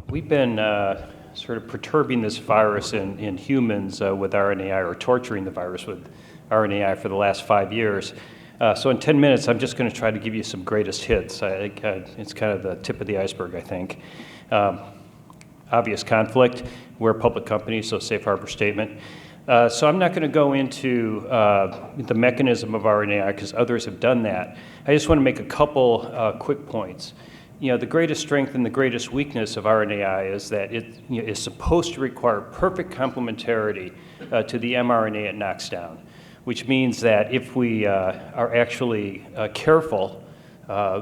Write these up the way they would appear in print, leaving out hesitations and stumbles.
We've been sort of perturbing this virus in humans with RNAi, or torturing the virus with RNAi for the last 5 years. So in 10 minutes, I'm just going to try to give you some greatest hits. It's kind of the tip of the iceberg, I think. Obvious conflict. We're a public company, so safe harbor statement. So I'm not going to go into the mechanism of RNAi because others have done that. I just want to make a couple quick points. The greatest strength and the greatest weakness of RNAi is that it is supposed to require perfect complementarity to the mRNA it knocks down, which means that if we are actually careful,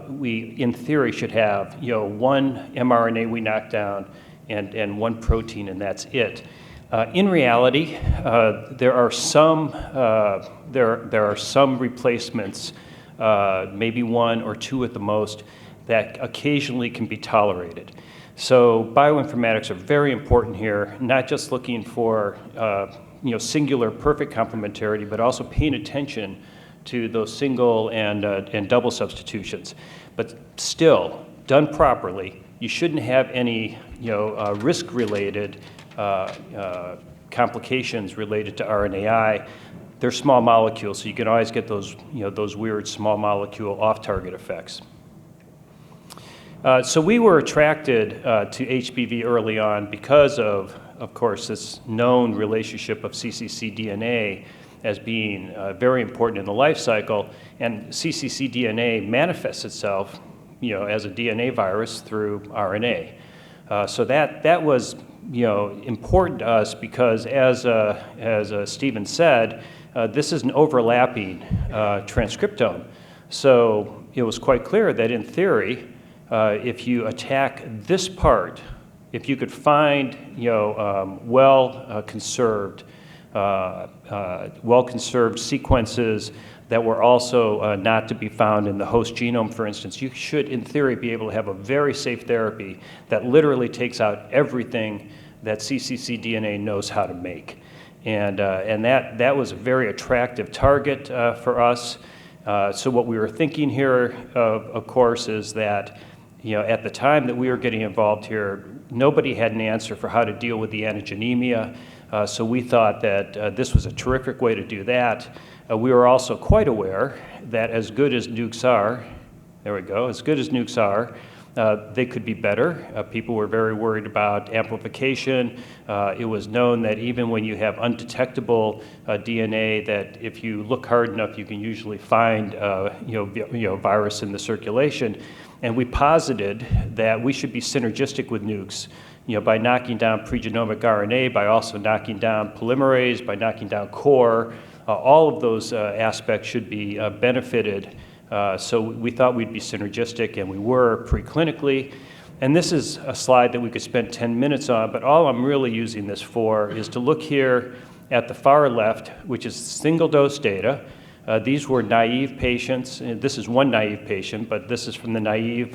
we, in theory, should have one mRNA we knock down and one protein, and that's it. In reality, there are some replacements, maybe one or two at the most, that occasionally can be tolerated. So bioinformatics are very important here, not just looking for singular perfect complementarity, but also paying attention to those single and double substitutions. But still, done properly, you shouldn't have any risk-related complications related to RNAi. They're small molecules, so you can always get those weird small molecule off-target effects. So we were attracted to HBV early on because of course, this known relationship of cccDNA as being very important in the life cycle, and cccDNA manifests itself, as a DNA virus through RNA. So that was, important to us because, as Stephen said, this is an overlapping transcriptome. So it was quite clear that in theory, if you attack this part, if you could find, well-conserved sequences that were also not to be found in the host genome, for instance, you should, in theory, be able to have a very safe therapy that literally takes out everything that cccDNA knows how to make. And that was a very attractive target for us. So what we were thinking here, of course, is that at the time that we were getting involved here, nobody had an answer for how to deal with the antigenemia. So we thought that this was a terrific way to do that. We were also quite aware that as good as nukes are, as good as nukes are, they could be better. People were very worried about amplification. It was known that even when you have undetectable DNA, that if you look hard enough, you can usually find virus in the circulation. And we posited that we should be synergistic with nukes, by knocking down pregenomic RNA, by also knocking down polymerase, by knocking down core. All of those aspects should be benefited. So we thought we'd be synergistic, and we were preclinically. And this is a slide that we could spend 10 minutes on, but all I'm really using this for is to look here at the far left, which is single-dose data. These were naive patients. This is one naive patient, but this is from the naive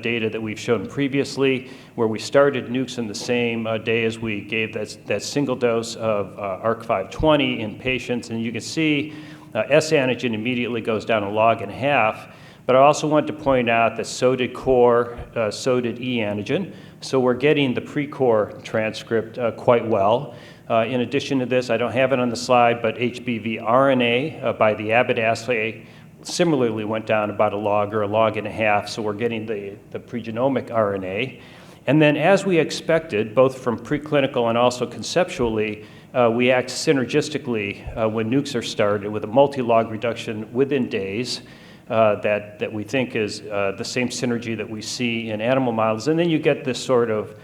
data that we've shown previously, where we started nukes in the same day as we gave that single dose of ARC-520 in patients. And you can see S antigen immediately goes down a log and a half. But I also want to point out that so did core, so did E antigen. So we're getting the pre-core transcript quite well. In addition to this, I don't have it on the slide, but HBV RNA by the Abbott assay similarly went down about a log or a log and a half, so we're getting the pregenomic RNA. And then, as we expected, both from preclinical and also conceptually, we act synergistically when nukes are started with a multi-log reduction within days that we think is the same synergy that we see in animal models. And then you get this sort of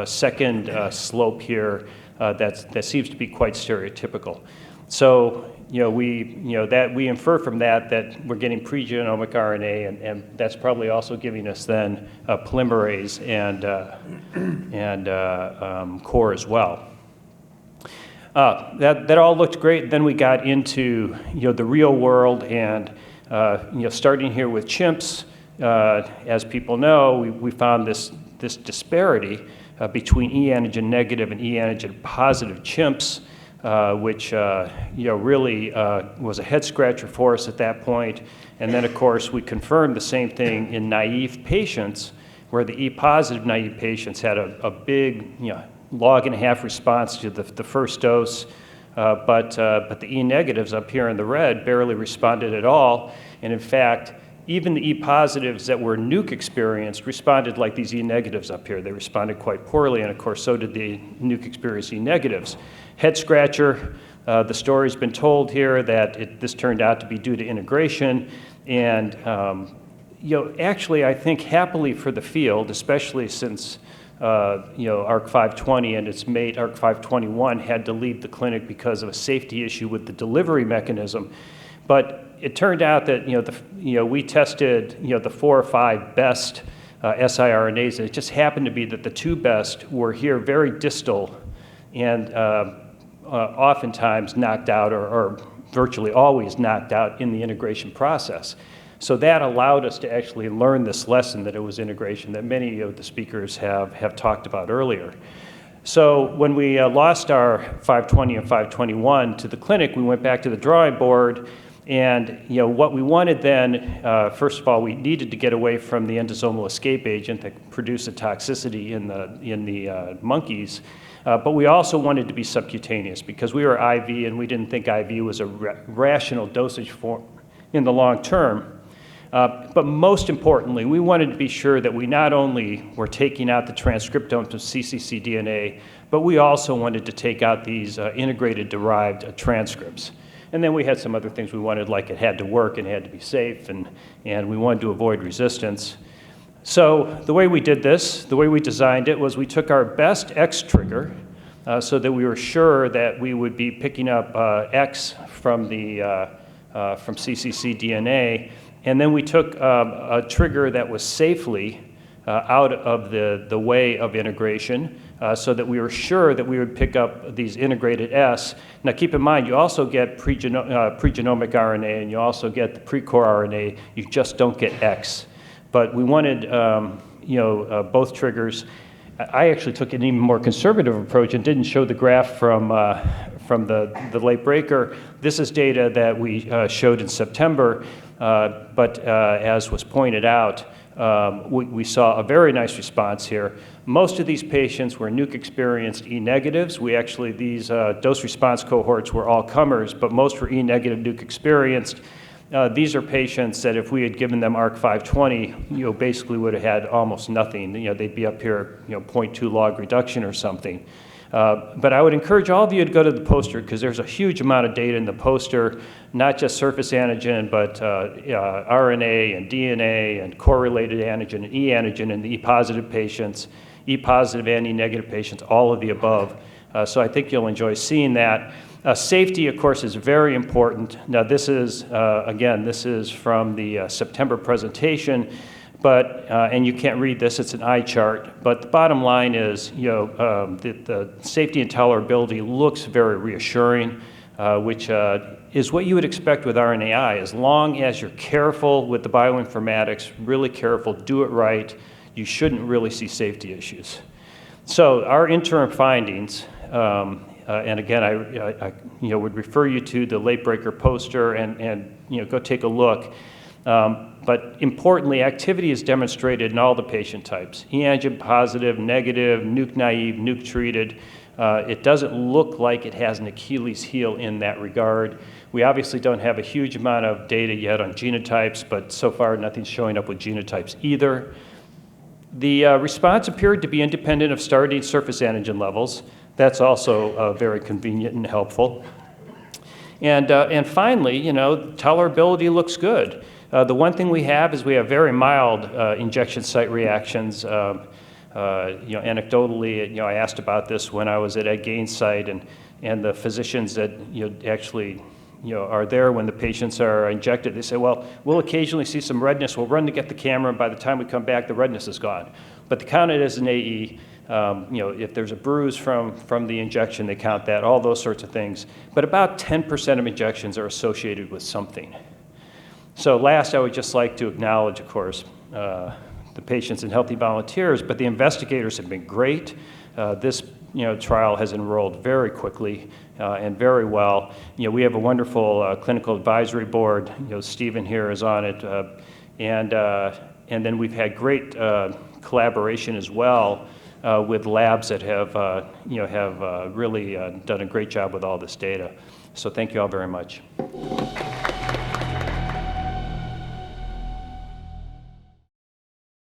second slope here that seems to be quite stereotypical. So we infer from that we're getting pregenomic RNA, and that's probably also giving us then polymerase and core as well. That all looked great. Then we got into the real world, and starting here with chimps. As people know, we found this disparity between E antigen negative and E antigen positive chimps, which really was a head scratcher for us at that point. And then, of course, we confirmed the same thing in naive patients where the E-positive naive patients had a big, log-and-a-half response to the first dose, but the E-negatives up here in the red barely responded at all. And in fact, even the E-positives that were nuke experienced responded like these E-negatives up here. They responded quite poorly, and of course, so did the nuke experienced E-negatives. Head scratcher, the story's been told here that this turned out to be due to integration, and actually, I think happily for the field, especially since ARC-520 and its mate ARC-521 had to leave the clinic because of a safety issue with the delivery mechanism. But it turned out that we tested the 4 or 5 best siRNAs, and it just happened to be that the 2 best were here very distal and oftentimes knocked out or virtually always knocked out in the integration process. So that allowed us to actually learn this lesson that it was integration that many of the speakers have talked about earlier. So when we lost our 520 and 521 to the clinic, we went back to the drawing board, and what we wanted then, first of all, we needed to get away from the endosomal escape agent that produced a toxicity in the monkeys, but we also wanted to be subcutaneous because we were IV and we didn't think IV was a rational dosage form in the long term. But most importantly, we wanted to be sure that we not only were taking out the transcriptomes of cccDNA, but we also wanted to take out these integrated derived transcripts. And then we had some other things we wanted, like it had to work and it had to be safe, and we wanted to avoid resistance. So the way we did this, the way we designed it, was we took our best X trigger so that we were sure that we would be picking up X from cccDNA, and then we took a trigger that was safely out of the way of integration so that we were sure that we would pick up these integrated S. Now keep in mind, you also get pregenomic RNA and you also get the pre-core RNA, you just don't get X. But we wanted both triggers. I actually took an even more conservative approach and didn't show the graph from the late breaker. This is data that we showed in September, but as was pointed out, we saw a very nice response here. Most of these patients were nuke-experienced E-negatives. These dose response cohorts were all comers, but most were E-negative nuke-experienced. These are patients that if we had given them ARC-520, basically would have had almost nothing. They'd be up here, 0.2 log reduction or something. But I would encourage all of you to go to the poster because there's a huge amount of data in the poster, not just surface antigen, but RNA and DNA and core-related antigen and E-antigen in the E-positive patients, E-positive and E-negative patients, all of the above. So I think you'll enjoy seeing that. Safety, of course, is very important. Now this is, again, this is from the September presentation. But, and you can't read this, it's an eye chart, but the bottom line is, the safety and tolerability looks very reassuring, which is what you would expect with RNAi. As long as you're careful with the bioinformatics, really careful, do it right, you shouldn't really see safety issues. So our interim findings, and again, I would refer you to the late breaker poster and go take a look. But importantly, activity is demonstrated in all the patient types. E-antigen positive, negative, nuke naive, nuke treated. It doesn't look like it has an Achilles heel in that regard. We obviously don't have a huge amount of data yet on genotypes, but so far nothing's showing up with genotypes either. The response appeared to be independent of starting surface antigen levels. That's also very convenient and helpful. And finally, tolerability looks good. The one thing we have is we have very mild injection site reactions. Anecdotally, I asked about this when I was at Ed Gaines' site, and the physicians that actually are there when the patients are injected, they say, well, we'll occasionally see some redness. We'll run to get the camera, and by the time we come back, the redness is gone. But they count it as an AE. If there's a bruise from the injection, they count that, all those sorts of things. But about 10% of injections are associated with something. So last, I would just like to acknowledge, of course, the patients and healthy volunteers, but the investigators have been great. This trial has enrolled very quickly and very well. We have a wonderful clinical advisory board. Stephen here is on it, and then we've had great collaboration as well with labs that have, really done a great job with all this data. So thank you all very much.